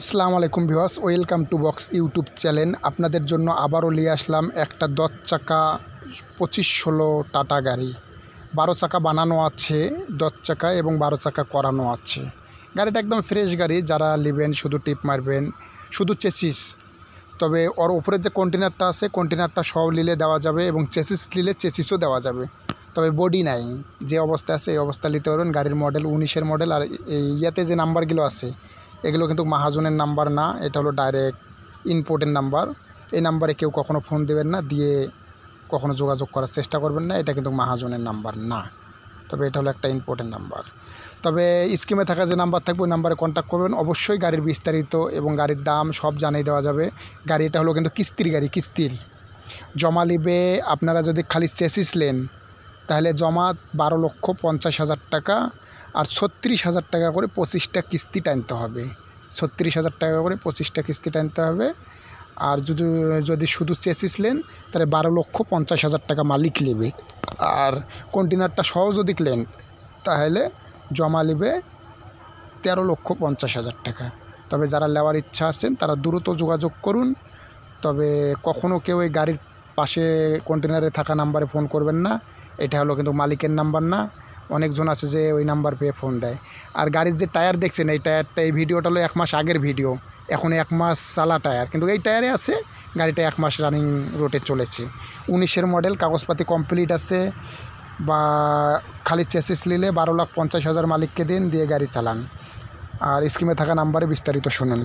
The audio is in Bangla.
আসসালামু আলাইকুম viewers, welcome to box YouTube channel. আপনাদের জন্য আবারও নিয়ে আসলাম একটা 10 চাকা 2516 টাটা গাড়ি। 12 চাকা বানানো আছে, 10 চাকা এবং 12 চাকা করানো আছে। গাড়িটা একদম ফ্রেশ গাড়ি, যারা নেবেন শুধু টিপ মারবেন, শুধু চেসিস। তবে ওর উপরে যে কন্টেনারটা আছে, কন্টেনারটা সহ নিলে দেওয়া যাবে এবং চেসিস নিলে চেসিসও দেওয়া যাবে। তবে বডি নাই, যে অবস্থা আছে এই অবস্থা নিতে পারবেন। গাড়ির মডেল 19-এর মডেল। আর এই ইয়াতে যে নাম্বারগুলো আছে এগুলো কিন্তু মাহাজনের নাম্বার না, এটা হলো ডাইরেক্ট ইম্পোর্টের নাম্বার। এই নাম্বারে কেউ কখনো ফোন দেবেন না, দিয়ে কখনো যোগাযোগ করার চেষ্টা করবেন না, এটা কিন্তু মাহাজনের নাম্বার না। তবে এটা হলো একটা ইম্পোর্টের নাম্বার। তবে স্কিমে থাকা যে নাম্বার থাকবে ওই নাম্বারে কন্ট্যাক্ট করবেন। অবশ্যই গাড়ির বিস্তারিত এবং গাড়ির দাম সব জানিয়ে দেওয়া যাবে। গাড়িটা হলো কিন্তু কিস্তির গাড়ি, কিস্তির। জমা নিবে আপনারা যদি খালি চেসিস নেন তাহলে জমা 12,50,000 টাকা, আর 36,000 টাকা করে 25টা কিস্তি টানতে হবে। 36,000 টাকা করে 25টা কিস্তি টানতে হবে। আর যদি শুধু চেসিস নেন তাহলে 12,50,000 টাকা মালিক নেবে। আর কন্টেনারটা সহ যদি নেন তাহলে জমা নেবে 13,50,000 টাকা। তবে যারা নেওয়ার ইচ্ছা আছেন তারা দ্রুত যোগাযোগ করুন। তবে কখনও কেউ এই গাড়ির পাশে কন্টেনারে থাকা নাম্বারে ফোন করবেন না, এটা হলো কিন্তু মালিকের নাম্বার না। অনেকজন আছে যে ওই নাম্বার পেয়ে ফোন দেয়। আর গাড়ির যে টায়ার দেখছেন, এই টায়ারটা, এই ভিডিওটা হলো 1 মাস আগের ভিডিও। এখন 1 মাস চালা টায়ার, কিন্তু এই টায়ারে আছে। গাড়িটা 1 মাস রানিং রোডে চলেছে। 19-এর মডেল, কাগজপাতি কমপ্লিট আছে। বা খালি চেসিস নিলে 12,50,000 মালিককে দিন, দিয়ে গাড়ি চালান। আর স্কিমে থাকা নাম্বারে বিস্তারিত শুনুন।